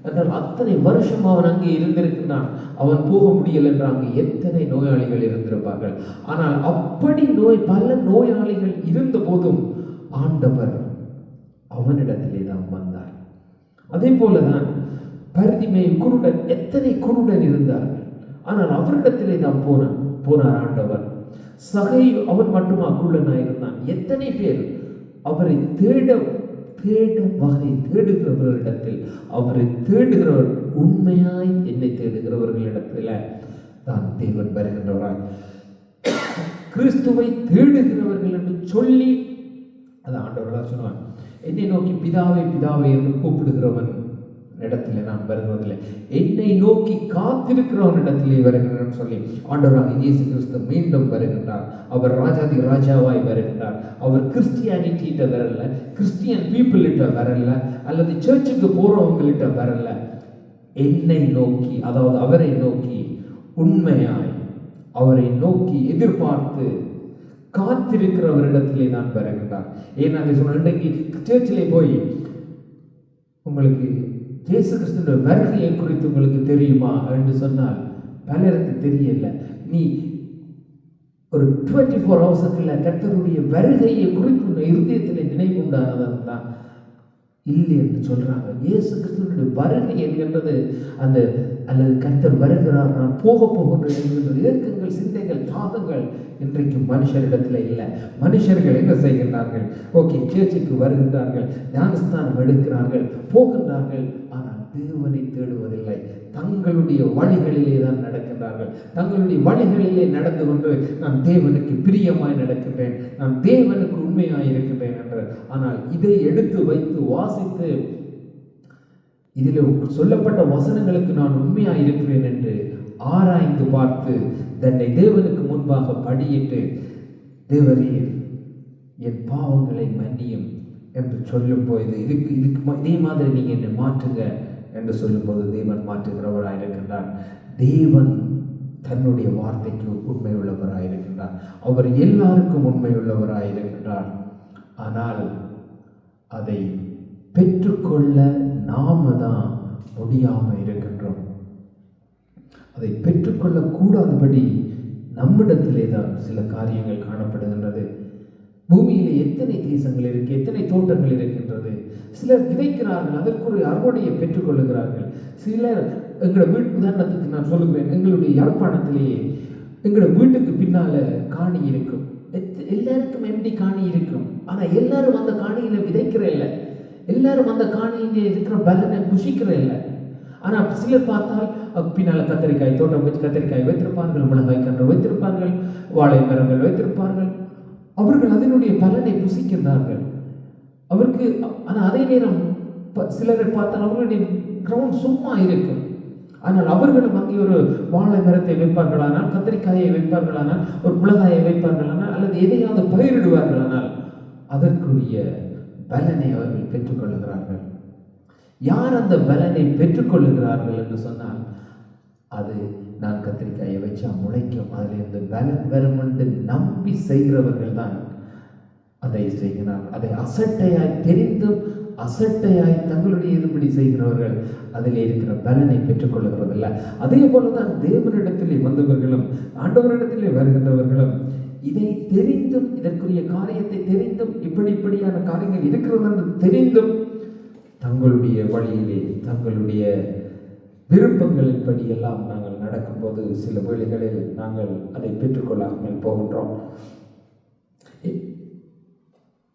Speaker 1: என்றால் அத்தனை வருஷம் அவன் அங்கே இருந்திருக்கின்றான். அவன் போக முடியல என்று அங்கே எத்தனை நோயாளிகள் இருந்திருப்பார்கள். ஆனால் அப்படி பல நோயாளிகள் இருந்த போதும் ஆண்டவர் அவனிடத்திலே தான் வந்தார். அதே போலதான் பரிதிமை குருடன், எத்தனை குருடன் இருந்தார்கள், ஆனால் அவரிடத்திலே தான் போனார் ஆண்டவர். சகை அவன் மட்டுமா குருடனாக இருந்தான்? எத்தனை பேர் அவரை தேட வகை தேடுகிறவர்களிடத்தில், அவரை தேடுகிறவர் உண்மையாய் என்னை தேடுகிறவர்களிடத்தில் தான் தேவன் வருகின்றவராய், கிறிஸ்துவை தேடுகிறவர்கள் என்று சொல்லி அது ஆண்டவர்களாக சொன்னான். என்னை நோக்கி பிதாவை பிதாவை என்று கூப்பிடுகிறவன் இடத்துல நான் வருவதில்லை, என்னை நோக்கி காத்திருக்கிறவன் இடத்திலே வருகிறேன் சொல்லி ஆண்டவராக இயேசு கிறிஸ்து மீண்டும் வருகின்றார். அவர் ராஜாதி ராஜாவாய் வருகின்றார். அவர் கிறிஸ்டியானிட்டிகிட்ட வரல, கிறிஸ்டியன் பீப்புள்கிட்ட வரல, அல்லது சர்ச்சுக்கு போறவங்கள்ட்ட வரல. என்னை நோக்கி, அதாவது அவரை நோக்கி உண்மையாய் அவரை நோக்கி எதிர்பார்த்து காத்திருக்கிறவரிடத்திலே தான் வருகின்றார். ஏன்னா சொன்ன இன்றைக்கு சர்ச்சிலே போய் உங்களுக்கு இயேசு கிறிஸ்துவின் வருகையை குறித்து உங்களுக்கு தெரியுமா என்று சொன்னால் பலருக்கு தெரியல. நீ ஒரு 24 ஹவர்ஸுக்குள்ள கர்த்தருடைய வருகையை குறித்து இருதயத்தில் நினைவு உண்டானதான் தான் இல்லை என்று சொல்றாங்க. இயேசு கிறிஸ்துவினுடைய வருகை என்கின்றது அந்த அல்லது கர்த்தர் வருகிறார், நான் போக போகின்றேன் என்கின்ற இயக்கங்கள், சிந்தைகள், தாகங்கள் இன்றைக்கு மனுஷரிடத்தில் இல்லை. மனுஷர்கள் என்ன செய்கின்றார்கள்? ஓகே, சேர்ச்சுக்கு வருகின்றார்கள், ஞானஸ்தானம் எடுக்கிறார்கள், போகின்றார்கள், ஆனால் தேவனை தேடுவதில்லை. தங்களுடைய வழிகளிலே தான் நடக்கின்றார்கள். தங்களுடைய வழிகளிலே நடந்து கொண்டு நான் தேவனுக்கு பிரியமாய் நடக்கின்றேன், நான் தேவனுக்கு உண்மையாய் இருக்கின்றேன் என்று. ஆனால் இதை எடுத்து வைத்து வாசித்து இதில் சொல்லப்பட்ட வசனங்களுக்கு நான் உண்மையாய் இருக்கிறேன் என்று ஆராய்ந்து பார்த்து தன்னை தேவனுக்கு முன்பாக படியிட்டு, தேவரீர் என் பாவங்களை மன்னியும் என்று சொல்லும் போது இதே மாதிரி நீங்க என்னை மாற்றுங்க என்று சொல்லும்போது தேவன் மாற்றுகிறவராக இருக்கின்றார். தேவன் தன்னுடைய வார்த்தைக்கு உண்மை உள்ளவராக இருக்கின்றார். அவர் எல்லாருக்கும் உண்மை உள்ளவராக இருக்கின்றார். ஆனால் அதை பெற்றுக்கொள்ள நாம தான் முடியாம இருக்கின்றோம். அதை பெற்றுக்கொள்ள கூடாதபடி நம்மிடத்திலே தான் சில காரியங்கள் காணப்படுகின்றது. பூமியிலே எத்தனை தேசங்கள் இருக்கு, எத்தனை தோட்டங்கள் இருக்கின்றது. சிலர் விதைக்கிறார்கள், அதற்கு ஒரு அறுவடையை பெற்றுக்கொள்ளுகிறார்கள். சிலர் எங்களோட வீட்டு, உதாரணத்துக்கு நான் சொல்லுகிறேன், எங்களுடைய யாழ்ப்பாணத்திலேயே எங்களோட வீட்டுக்கு பின்னால காணி இருக்கும். எல்லாருக்கும் எம்டி காணி இருக்கும். ஆனா எல்லாரும் அந்த காணியில விதைக்கிற இல்லை, எல்லாரும் அந்த காணியில இருக்கிற பலனை புஷிக்கிற இல்லை. ஆனா சிலர் பார்த்தால் பின்னால கத்தரிக்காய் தோட்டம் வச்சு கத்தரிக்காய் வைத்திருப்பார்கள், மிளகாய் கன்று வைத்திருப்பார்கள், வாழை மரங்கள் வைத்திருப்பார்கள். அவர்கள் அதனுடைய பலனை புசிக்கின்றார்கள். அவருக்கு ஆனால் அதே நேரம் சிலரை பார்த்தால் அவர்களுடைய கிரவுண்ட் சும்மா இருக்கும். ஆனால் அவர்களும் அங்கே ஒரு வாழை மரத்தை வைப்பார்களானால், கத்தரிக்காயை வைப்பார்களானால், ஒரு மிளகாயை வைப்பார்களானால், அல்லது எதையாவது பயிரிடுவார்களானால் அதற்குரிய பலனை அவர்கள் பெற்றுக்கொள்ளுகிறார்கள். யார் அந்த பலனை பெற்றுக்கொள்ளுகிறார்கள் என்று சொன்னால், அது நான் கத்திரிக்காயை வச்சா முளைக்கும், அதிலிருந்து பலன் வரும் என்று நம்பி செய்கிறவர்கள் தான் அதை செய்கிறார்கள். அதை அசட்டையாய் தெரிந்தும் அசட்டையாய் தங்களுடைய இதுபடி செய்கிறவர்கள் அதில் இருக்கிற பலனை பெற்றுக்கொள்ளுகிறதில்லை. அதே போலதான் தேவனிடத்திலே வந்தவர்களும் ஆண்டவரிடத்திலே வருகின்றவர்களும் இதை தெரிந்தும், இதற்குரிய காரியத்தை தெரிந்தும், இப்படியான காரியங்கள் இருக்கிறது என்று தெரிந்தும் தங்களுடைய வழியிலே தங்களுடைய விருப்பங்களின்படி எல்லாம் நாங்கள் நடக்கும்போது சில வேளைகளில் நாங்கள் அதை பெற்றுக்கொள்ளாமல் போகின்றோம்.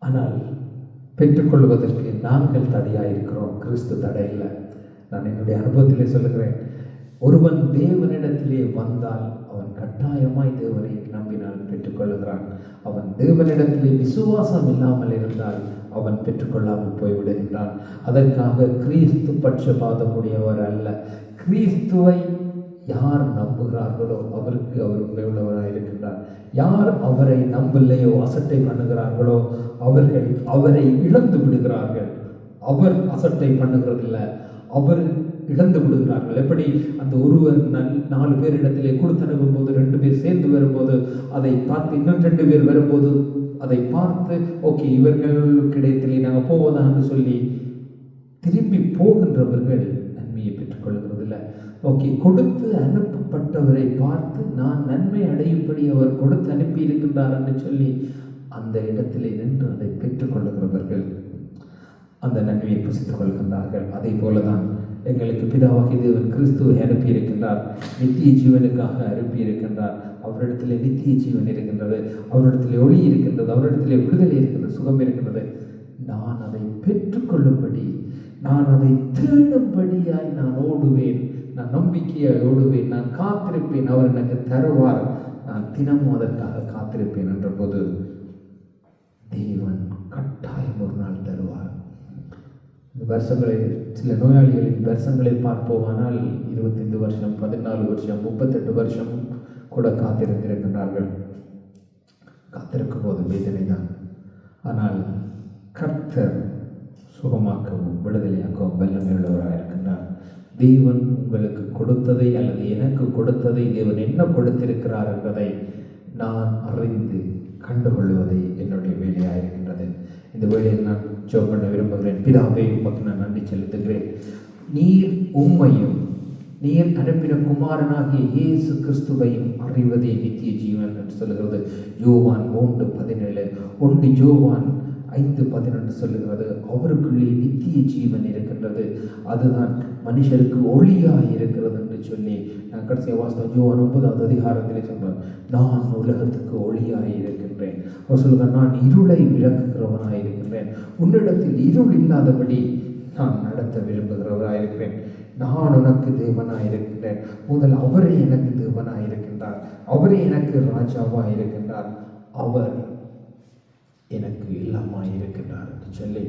Speaker 1: ஆனால் பெற்றுக்கொள்வதற்கு நாங்கள் தடையாயிருக்கிறோம், கிறிஸ்து தடையில்லை. நான் என்னுடைய அனுபவத்திலே சொல்லுகிறேன், ஒருவன் தேவனிடத்திலே வந்தால் அவன் கட்டாயமாய் தேவனை நம்பினால் பெற்றுக்கொள்ளுகிறான். அவன் தேவனிடத்திலே விசுவாசம் இல்லாமல் இருந்தால் அவன் பெற்றுக்கொள்ளாமல் போய்விடுகின்றான். அதற்காக கிறிஸ்து பட்சபாதமுடையவர் அல்ல. கிறிஸ்துவை யார் நம்புகிறார்களோ அவருக்கு அவர் உண்மையுள்ளவராக இருக்கின்றார். யார் அவரை நம்பலையோ, அசட்டை பண்ணுகிறார்களோ, அவர்கள் அவரை இழந்து விடுகிறார்கள். அவர் அசட்டை பண்ணுகிறதில்லை, அவர் இழந்து விடுகிறார்கள். எப்படி அந்த ஒருவர் 4 பேர் இடத்திலே கொடுத்தனுப்பும் போது 2 பேர் சேர்ந்து வரும்போது அதை பார்த்து இன்னும் 2 பேர் வரும்போது அதை பார்த்து ஓகே இவர்களுக்கு இடத்திலே நாங்கள் போவதான்னு சொல்லி திரும்பி போகின்றவர்கள் நன்மையை பெற்றுக்கொள்கிறதில்லை. ஓகே, கொடுத்து அனுப்பப்பட்டவரை பார்த்து நான் நன்மை அடையும்படி அவர் கொடுத்து அனுப்பி இருக்கின்றார் என்று சொல்லி அந்த இடத்திலே நின்று அதை பெற்றுக்கொள்ளுகிறவர்கள் அந்த நன்மையை புசித்துக் கொள்கின்றார்கள். அதே போலதான் எங்களுக்கு பிதாவாகிய தேவன் கிறிஸ்துவை அனுப்பியிருக்கின்றார், நித்திய ஜீவனுக்காக அனுப்பியிருக்கின்றார். அவரிடத்திலே நித்திய ஜீவன் இருக்கின்றது, அவரிடத்திலே ஒளி இருக்கின்றது, அவரிடத்திலே விடுதலை இருக்கின்றது, சுகம் இருக்கின்றது. நான் அதை பெற்றுக்கொள்ளும்படி, நான் அதை தேடும்படியாய் நான் ஓடுவேன், நான் நம்பிக்கையாய் ஓடுவேன், நான் காத்திருப்பேன், அவர் எனக்கு தருவார், நான் தினமும் அதற்காக காத்திருப்பேன் என்ற போது தேவன் கட்டாயம் ஒரு நாள் தருவார். வருஷங்களை சில நோயாளிகளின் வருஷங்களை பார்ப்போமானால் 25 வருஷம், 14 வருஷம், 38 வருஷம் கூட காத்திருந்திருக்கின்றார்கள். காத்திருக்கும் போது வேதனை தான். ஆனால் கர்த்தர் சுகமாக்கவும் விடுதலையாக்கவும் வல்லமையுள்ளவராக இருக்கின்றார். தேவன் உங்களுக்கு கொடுத்ததை அல்லது எனக்கு கொடுத்ததை தேவன் என்ன கொடுத்திருக்கிறார் என்பதை நான் அறிந்து கண்டுகொள்வதை என்னுடைய வேலையாக இருக்கின்றது. இந்த வேலையில் நான் ஜெபம் பண்ண விரும்புகிறேன். பிதாவே, உமக்கு நான் நன்றி செலுத்துகிறேன். நீர் உம்மையும் நீர் அனுப்பின குமாரனாகிய இயேசு கிறிஸ்துவையும் அறிவதே நித்திய ஜீவன் என்று சொல்லுகிறது யோவான் 3:17. 1 யோவான் 5:11 சொல்லுகிறது அவருக்குள்ளே நித்திய ஜீவன் இருக்கின்றது, அதுதான் மனுஷருக்கு ஒளியாக இருக்கிறது என்று சொல்லி நான் கடைசியாக வாசித்தோம். யோவான் 9வது அதிகாரத்திலே சொன்னார், நான் உலகத்துக்கு ஒளியாக இருக்கின்றேன். அவர் சொல்லுகிறார், நான் இருளை விளக்குகிறவனாக இருக்கின்றேன், உன்னிடத்தில் இருள் இல்லாதபடி நான் நடத்த விரும்புகிறவராக இருக்கிறேன்.
Speaker 2: நான் உனக்கு தேவனாக இருக்கின்றேன். முதல் அவரே எனக்கு தேவனாக இருக்கின்றார், அவரே எனக்கு ராஜாவாக இருக்கின்றார், அவர் எனக்கு எல்லாமாய் இருக்கின்றார் என்று சொல்லி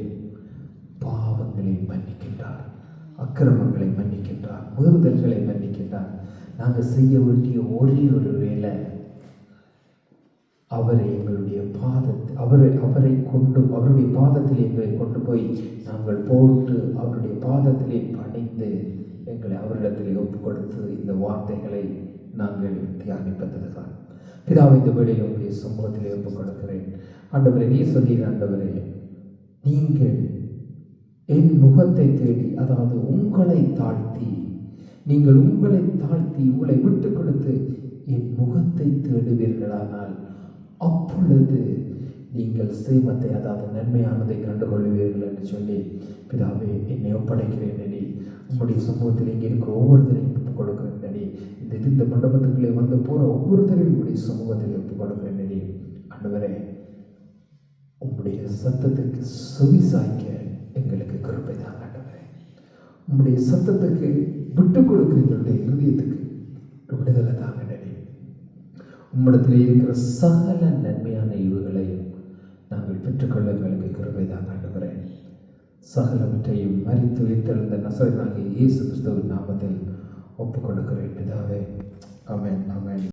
Speaker 2: பாவங்களை மன்னிக்கின்றார், அக்கிரமங்களை மன்னிக்கின்றார், மீறுதல்களை மன்னிக்கின்றார். நாங்கள் செய்ய வேண்டிய ஒரே ஒரு வேலை, அவரை எங்களுடைய அவரை கொண்டு அவருடைய பாதத்தில் எங்களை கொண்டு போய் நாங்கள் போட்டு அவருடைய பாதத்திலே பணிந்து எங்களை அவரிடத்திலே ஒப்பு கொடுத்து இந்த வார்த்தைகளை நாங்கள் தியானிப்பதுதான். பிதாவை இந்த வேளையில் உங்களுடைய சமூகத்திலே ஒப்பு கொடுக்கிறேன். ஆண்டவரே, நீ சொல்கிறீர் ஆண்டவரே, நீங்கள் என் முகத்தை தேடி, அதாவது உங்களை தாழ்த்தி, நீங்கள் உங்களை தாழ்த்தி உங்களை விட்டு கொடுத்து என் முகத்தை தேடுவீர்களானால் அப்பொழுது நீங்கள் சேமத்தை, அதாவது நன்மையானதை கண்டுகொள்வீர்கள் என்று சொல்லி, பிதாவே என்னை ஒப்படைக்கிறேன் அடி. உங்களுடைய சமூகத்தில் இங்கே இருக்கிற ஒவ்வொருத்தரையும் ஒப்புக் கொடுக்கிறேன் அடி. இந்த மண்டபத்துக்குள்ளே வந்து போகிற ஒவ்வொருத்தரையும் உங்களுடைய சமூகத்தில் ஒப்புக் கொடுக்கிறேன் அடி. ஆண்டவரே, உங்களுடைய சத்தத்துக்கு செவி சாய்க்க எங்களுக்கு கிருபை தான் ஆண்டவரே. உங்களுடைய சத்தத்துக்கு விட்டு கொடுக்க எங்களுடைய இருதயத்துக்கு விடுதலை தாங்க அடி. உம்மிடத்தில் இருக்கிற சகல நன்மையான ஈவுகளையும் நாங்கள் பெற்றுக்கொள்ள எங்களுக்கு கிருபை தான் ஆண்டவரே. சகலவற்றையும் மரித்து உயிர்த்தெழுந்த நசரேயனாகிய இயேசு கிறிஸ்துவின் நாமத்தில் ஒப்புக் கொடுக்கிறேன் பிதாவே. ஆமென், ஆமென்.